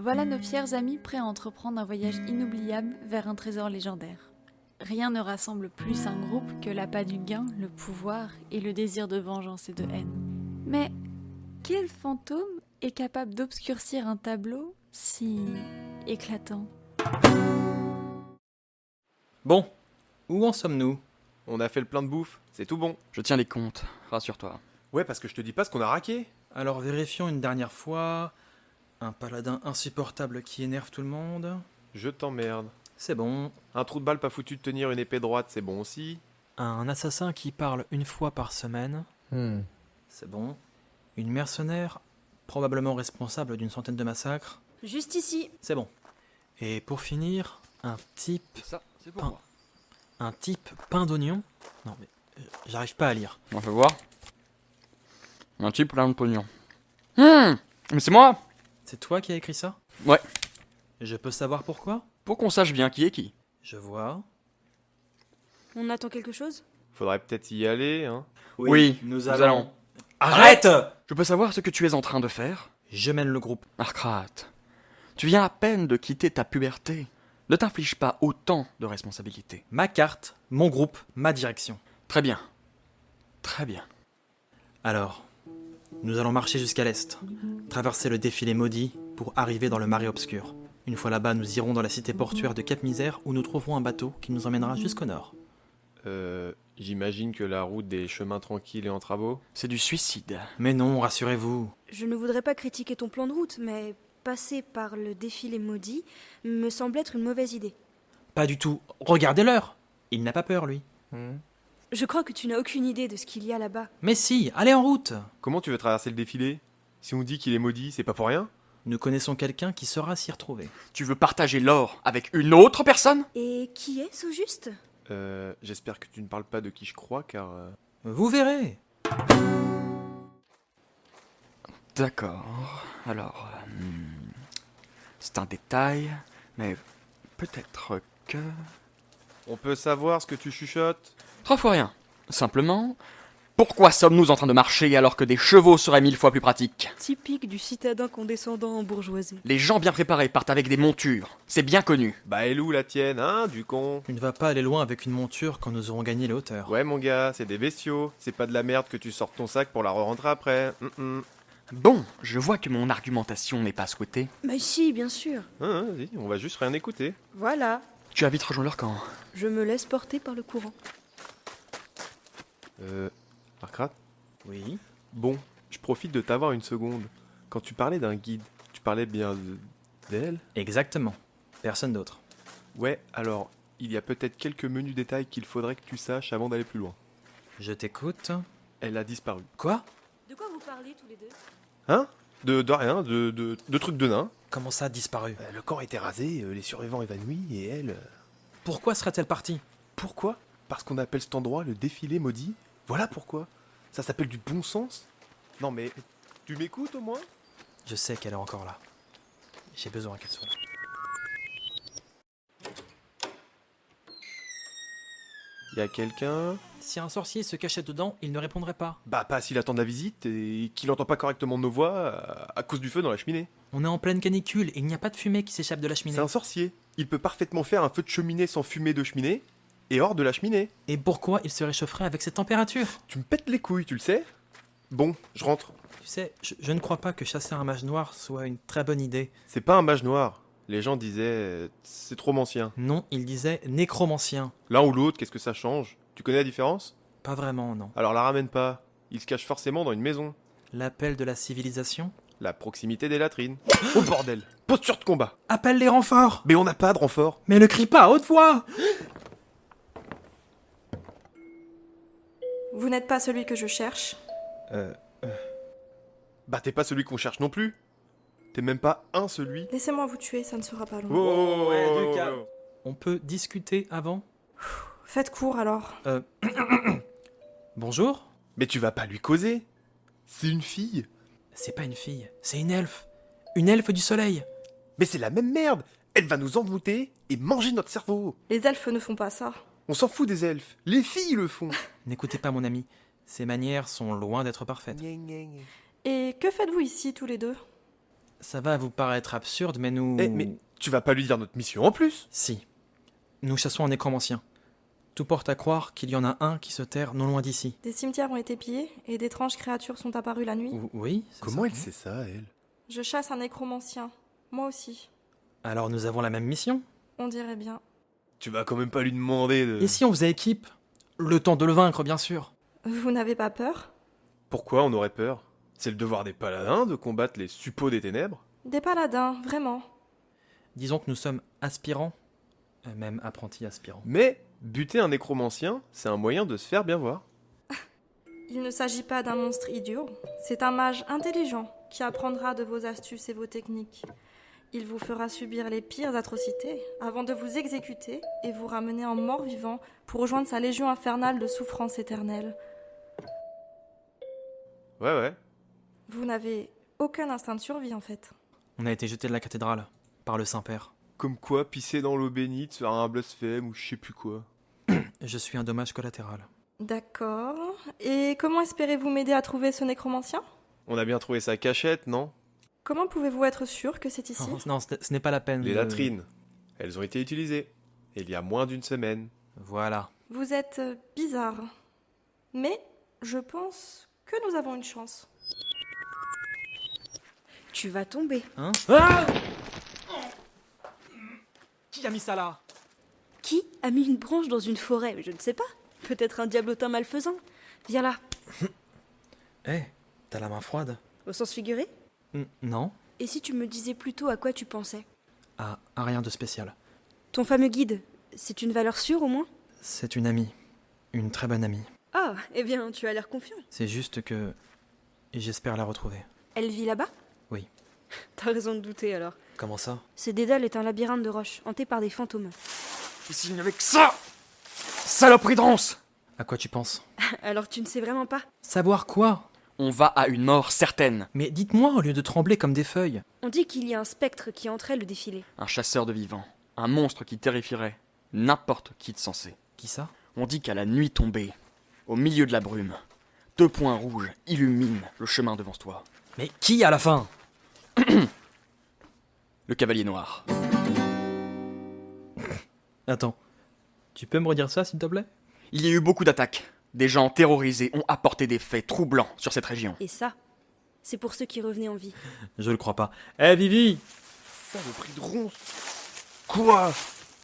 Voilà nos fiers amis prêts à entreprendre un voyage inoubliable vers un trésor légendaire. Rien ne rassemble plus un groupe que l'appât du gain, le pouvoir et le désir de vengeance et de haine. Mais quel fantôme est capable d'obscurcir un tableau si éclatant? Bon, où en sommes-nous? On a fait le plein de bouffe, c'est tout bon. Je tiens les comptes, rassure-toi. Ouais, parce que je te dis pas ce qu'on a raqué. Alors vérifions une dernière fois. Un paladin insupportable qui énerve tout le monde. Je t'emmerde. C'est bon. Un trou de balle pas foutu de tenir une épée droite, c'est bon aussi. Un assassin qui parle une fois par semaine. C'est bon. Une mercenaire, probablement responsable d'une centaine de massacres. Juste ici. C'est bon. Et pour finir, un type Ça, c'est pour Pain. moi. Un type pain d'oignon. Non mais j'arrive pas à lire. On va voir. Un type plein de pognon. Mais c'est moi! C'est toi qui as écrit ça? Ouais. Je peux savoir pourquoi? Pour qu'on sache bien qui est qui. Je vois. On attend quelque chose? Faudrait peut-être y aller, hein. Oui, nous allons. Arrête! Je peux savoir ce que tu es en train de faire? Je mène le groupe. Arcrat, tu viens à peine de quitter ta puberté. Ne t'inflige pas autant de responsabilités. Ma carte, mon groupe, ma direction. Très bien. Très bien. Alors, nous allons marcher jusqu'à l'est, traverser le défilé maudit pour arriver dans le marais obscur. Une fois là-bas, nous irons dans la cité portuaire de Cap-Misère où nous trouverons un bateau qui nous emmènera jusqu'au nord. J'imagine que la route des chemins tranquilles et en travaux. C'est du suicide. Mais non, rassurez-vous. Je ne voudrais pas critiquer ton plan de route, mais passer par le défilé maudit me semble être une mauvaise idée. Pas du tout. Regardez l'heure. Il n'a pas peur, lui. Je crois que tu n'as aucune idée de ce qu'il y a là-bas. Mais si, allez en route. Comment tu veux traverser le défilé? Si on dit qu'il est maudit, c'est pas pour rien? Nous connaissons quelqu'un qui saura s'y retrouver. Tu veux partager l'or avec une autre personne? Et qui est-ce au juste? J'espère que tu ne parles pas de qui je crois, car... Vous verrez. D'accord. Alors, c'est un détail, mais peut-être que... On peut savoir ce que tu chuchotes? 3 fois rien. Simplement, pourquoi sommes-nous en train de marcher alors que des chevaux seraient 1000 fois plus pratiques? Typique du citadin condescendant en bourgeoisie. Les gens bien préparés partent avec des montures. C'est bien connu. Bah, elle où la tienne, hein, du con? Tu ne vas pas aller loin avec une monture quand nous aurons gagné les hauteurs. Ouais, mon gars, c'est des bestiaux. C'est pas de la merde que tu sortes ton sac pour la re-rentrer après. Bon, je vois que mon argumentation n'est pas souhaitée. Mais si, bien sûr. Vas-y, on va juste rien écouter. Voilà. Tu as vite rejoint leur camp. Je me laisse porter par le courant. Arcrat? Oui. Bon, je profite de t'avoir une seconde. Quand tu parlais d'un guide, tu parlais bien d'elle? Exactement. Personne d'autre. Ouais, alors, il y a peut-être quelques menus détails qu'il faudrait que tu saches avant d'aller plus loin. Je t'écoute. Elle a disparu. Quoi? De quoi vous parlez tous les deux? Hein? De rien, de trucs de nains. Comment ça, disparu? Le camp était rasé, les survivants évanouis, et elle... Pourquoi serait-elle partie? Pourquoi? Parce qu'on appelle cet endroit le défilé maudit? Voilà pourquoi. Ça s'appelle du bon sens? Non mais, tu m'écoutes au moins? Je sais qu'elle est encore là. J'ai besoin qu'elle soit là. Y a quelqu'un? Si un sorcier se cachait dedans, il ne répondrait pas. Bah pas s'il attend de la visite et qu'il entend pas correctement nos voix à cause du feu dans la cheminée. On est en pleine canicule et il n'y a pas de fumée qui s'échappe de la cheminée. C'est un sorcier. Il peut parfaitement faire un feu de cheminée sans fumée de cheminée et hors de la cheminée. Et pourquoi il se réchaufferait avec cette température? Tu me pètes les couilles, tu le sais? Bon, je rentre. Tu sais, je ne crois pas que chasser un mage noir soit une très bonne idée. C'est pas un mage noir. Les gens disaient c'est trop ancien. Non, il disait nécromancien. L'un ou l'autre, qu'est-ce que ça change? Tu connais la différence? Pas vraiment, non. Alors la ramène pas. Il se cache forcément dans une maison. L'appel de la civilisation? La proximité des latrines. Oh bordel! Posture de combat! Appelle les renforts! Mais on n'a pas de renfort! Mais ne crie pas à haute voix! Vous n'êtes pas celui que je cherche. Bah t'es pas celui qu'on cherche non plus! T'es même pas un celui! Laissez-moi vous tuer, ça ne sera pas long. Oh, ouais, du calme. On peut discuter avant? Faites court alors. Bonjour? Mais tu vas pas lui causer! C'est une fille! C'est pas une fille, c'est une elfe. Une elfe du soleil. Mais c'est la même merde! Elle va nous envoûter et manger notre cerveau! Les elfes ne font pas ça. On s'en fout des elfes! Les filles le font! N'écoutez pas mon ami. Ses manières sont loin d'être parfaites. Et que faites-vous ici tous les deux? Ça va vous paraître absurde, mais nous... Eh, mais tu vas pas lui dire notre mission en plus? Si. Nous chassons un nécromancien. Tout porte à croire qu'il y en a un qui se terre non loin d'ici. Des cimetières ont été pillés et d'étranges créatures sont apparues la nuit. Oui, c'est Comment ça. elle sait ça, elle? Je chasse un nécromancien. Moi aussi. Alors nous avons la même mission. On dirait bien. Tu vas quand même pas lui demander de... Et si on faisait équipe? Le temps de le vaincre, bien sûr. Vous n'avez pas peur? Pourquoi on aurait peur? C'est le devoir des paladins de combattre les suppôts des ténèbres? Des paladins, vraiment. Disons que nous sommes aspirants, même apprentis aspirants. Mais buter un nécromancien, c'est un moyen de se faire bien voir. Il ne s'agit pas d'un monstre idiot. C'est un mage intelligent qui apprendra de vos astuces et vos techniques. Il vous fera subir les pires atrocités avant de vous exécuter et vous ramener en mort-vivant pour rejoindre sa légion infernale de souffrance éternelle. Ouais. Vous n'avez aucun instinct de survie en fait. On a été jetés de la cathédrale par le Saint-Père. Comme quoi, pisser dans l'eau bénite sera un blasphème ou je sais plus quoi. Je suis un dommage collatéral. D'accord. Et comment espérez-vous m'aider à trouver ce nécromancien? On a bien trouvé sa cachette, non? Comment pouvez-vous être sûr que c'est ici? Oh, non, ce n'est pas la peine. Les latrines. Elles ont été utilisées. Il y a moins d'une semaine. Voilà. Vous êtes bizarre. Mais je pense que nous avons une chance. Tu vas tomber. Hein? Ah! Qui a mis ça là? Qui a mis une branche dans une forêt? Je ne sais pas. Peut-être un diablotin malfaisant. Viens là. Eh, t'as la main froide? Au sens figuré? Non. Et si tu me disais plutôt à quoi tu pensais? Ah, rien de spécial. Ton fameux guide, c'est une valeur sûre au moins? C'est une amie. Une très bonne amie. Ah, eh bien, tu as l'air confiant. C'est juste que... j'espère la retrouver. Elle vit là-bas? Oui. T'as raison de douter alors. Comment ça? Ce dédale est un labyrinthe de roches, hanté par des fantômes. Ici, avec ça! Saloperie de ronce! À quoi tu penses? Alors tu ne sais vraiment pas? Savoir quoi? On va à une mort certaine. Mais dites-moi au lieu de trembler comme des feuilles. On dit qu'il y a un spectre qui entrait le défilé. Un chasseur de vivants. Un monstre qui terrifierait n'importe qui de sensé. Qui ça? On dit qu'à la nuit tombée, au milieu de la brume, 2 points rouges illuminent le chemin devant toi. Mais qui à la fin? Le cavalier noir. Attends. Tu peux me redire ça s'il te plaît? Il y a eu beaucoup d'attaques. Des gens terrorisés ont apporté des faits troublants sur cette région. Et ça, c'est pour ceux qui revenaient en vie. Je le crois pas. Eh Vivi! Saloperie de ronce. Quoi?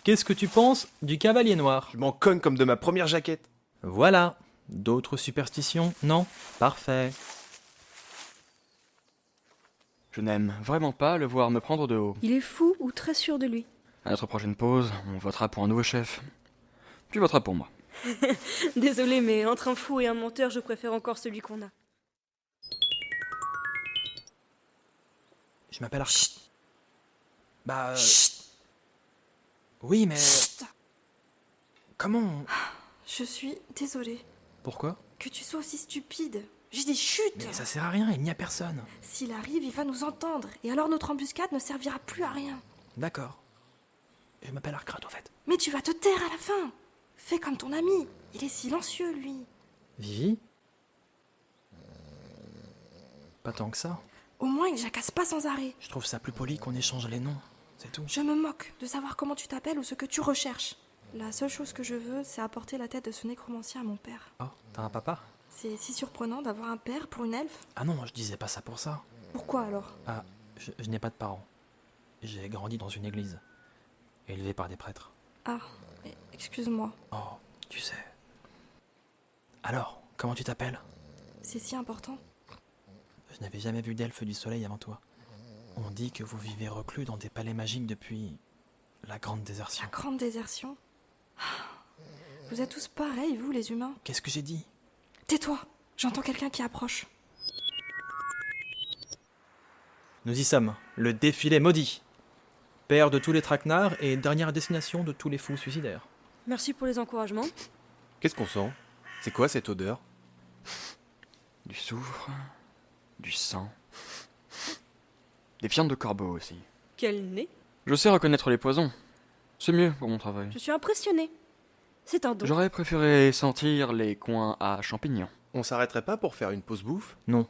Qu'est-ce que tu penses du cavalier noir? Je m'en cogne comme de ma première jaquette. Voilà. D'autres superstitions? Non? Parfait. Je n'aime vraiment pas le voir me prendre de haut. Il est fou ou très sûr de lui? À notre prochaine pause, on votera pour un nouveau chef. Tu voteras pour moi. Désolé, mais entre un fou et un menteur, je préfère encore celui qu'on a. Je m'appelle Chut. Bah... Oui, mais... Comment... Je suis désolée Pourquoi? que tu sois aussi stupide. J'ai dit chut! Mais ça sert à rien, il n'y a personne. S'il arrive, il va nous entendre. Et alors notre embuscade ne servira plus à rien. D'accord. Je m'appelle Arcrat, au fait. Mais tu vas te taire à la fin. Fais comme ton ami. Il est silencieux, lui. Vivi? Pas tant que ça. Au moins, il jacasse pas sans arrêt. Je trouve ça plus poli qu'on échange les noms. C'est tout. Je me moque de savoir comment tu t'appelles ou ce que tu recherches. La seule chose que je veux, c'est apporter la tête de ce nécromancien à mon père. Oh, t'as un papa? C'est si surprenant d'avoir un père pour une elfe. Ah non, je disais pas ça pour ça. Pourquoi alors? Ah, je n'ai pas de parents. J'ai grandi dans une église. Élevé par des prêtres. Ah, excuse-moi. Oh, tu sais. Alors, comment tu t'appelles? C'est si important. Je n'avais jamais vu d'elfe du soleil avant toi. On dit que vous vivez reclus dans des palais magiques depuis la grande désertion. La grande désertion. Vous êtes tous pareils, vous, les humains. Qu'est-ce que j'ai dit? Tais-toi, j'entends quelqu'un qui approche. Nous y sommes, le défilé maudit. Père de tous les traquenards et dernière destination de tous les fous suicidaires. Merci pour les encouragements. Qu'est-ce qu'on sent? C'est quoi cette odeur? Du soufre, du sang, des fientes de corbeau aussi. Quel nez! Je sais reconnaître les poisons. C'est mieux pour mon travail. Je suis impressionnée. C'est un don. J'aurais préféré sentir les coins à champignons. On s'arrêterait pas pour faire une pause bouffe? Non.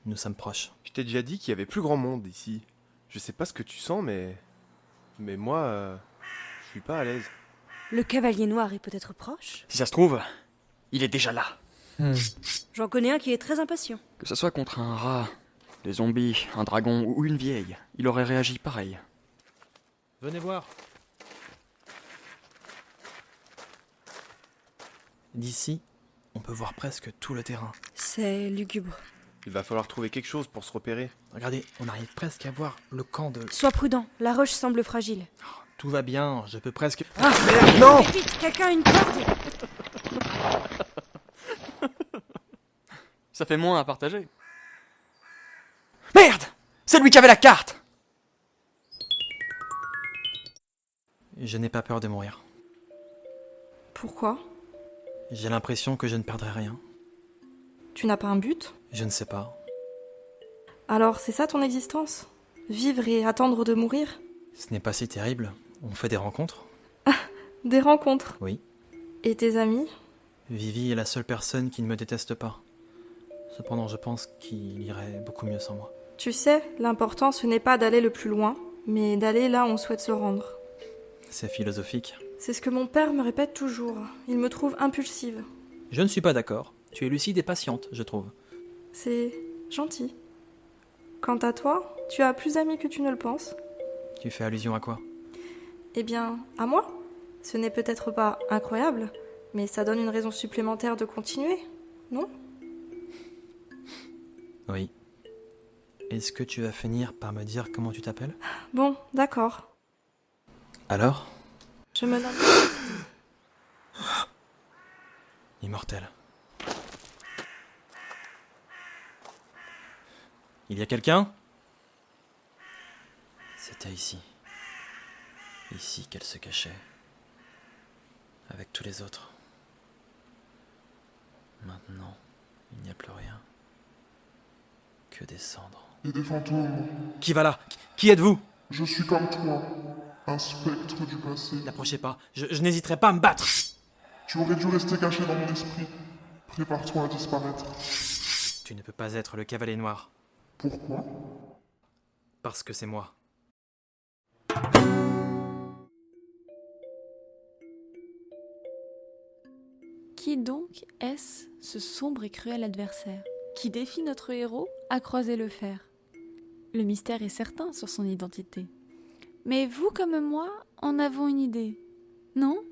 Nous sommes proches. Je t'ai déjà dit qu'il y avait plus grand monde ici. Je sais pas ce que tu sens, mais moi, je suis pas à l'aise. Le cavalier noir est peut-être proche? Si ça se trouve, il est déjà là. J'en connais un qui est très impatient. Que ce soit contre un rat, des zombies, un dragon ou une vieille, il aurait réagi pareil. Venez voir. D'ici, on peut voir presque tout le terrain. C'est lugubre. Il va falloir trouver quelque chose pour se repérer. Regardez, on arrive presque à voir le camp de... Sois prudent, la roche semble fragile. Tout va bien, je peux presque... Ah, Merde, non! vite, quelqu'un a une corde! Ça fait moins à partager. Merde! C'est lui qui avait la carte! Je n'ai pas peur de mourir. Pourquoi? J'ai l'impression que je ne perdrai rien. Tu n'as pas un but? Je ne sais pas. Alors c'est ça ton existence? Vivre et attendre de mourir? Ce n'est pas si terrible. On fait des rencontres. Des rencontres? Oui. Et tes amis? Vivi est la seule personne qui ne me déteste pas. Cependant, je pense qu'il irait beaucoup mieux sans moi. Tu sais, l'important ce n'est pas d'aller le plus loin, mais d'aller là où on souhaite se rendre. C'est philosophique. C'est ce que mon père me répète toujours. Il me trouve impulsive. Je ne suis pas d'accord. Tu es lucide et patiente, je trouve. C'est gentil. Quant à toi, tu as plus d'amis que tu ne le penses. Tu fais allusion à quoi? Eh bien, à moi? Ce n'est peut-être pas incroyable, mais ça donne une raison supplémentaire de continuer, non? Oui. Est-ce que tu vas finir par me dire comment tu t'appelles? Bon, d'accord. Alors? Je me nomme... Immortel. Il y a quelqu'un? C'était ici. Ici qu'elle se cachait. Avec tous les autres. Maintenant, il n'y a plus rien. Que des cendres. Et des fantômes. Qui va là? Qui êtes-vous? Je suis comme toi, un spectre du passé. N'approchez pas. Je n'hésiterai pas à me battre. Tu aurais dû rester caché dans mon esprit. Prépare-toi à disparaître. Tu ne peux pas être le cavalier noir. Pourquoi? Parce que c'est moi. Qui donc est-ce, ce sombre et cruel adversaire, qui défie notre héros à croiser le fer? Le mystère est certain sur son identité. Mais vous comme moi, en avons une idée, non ?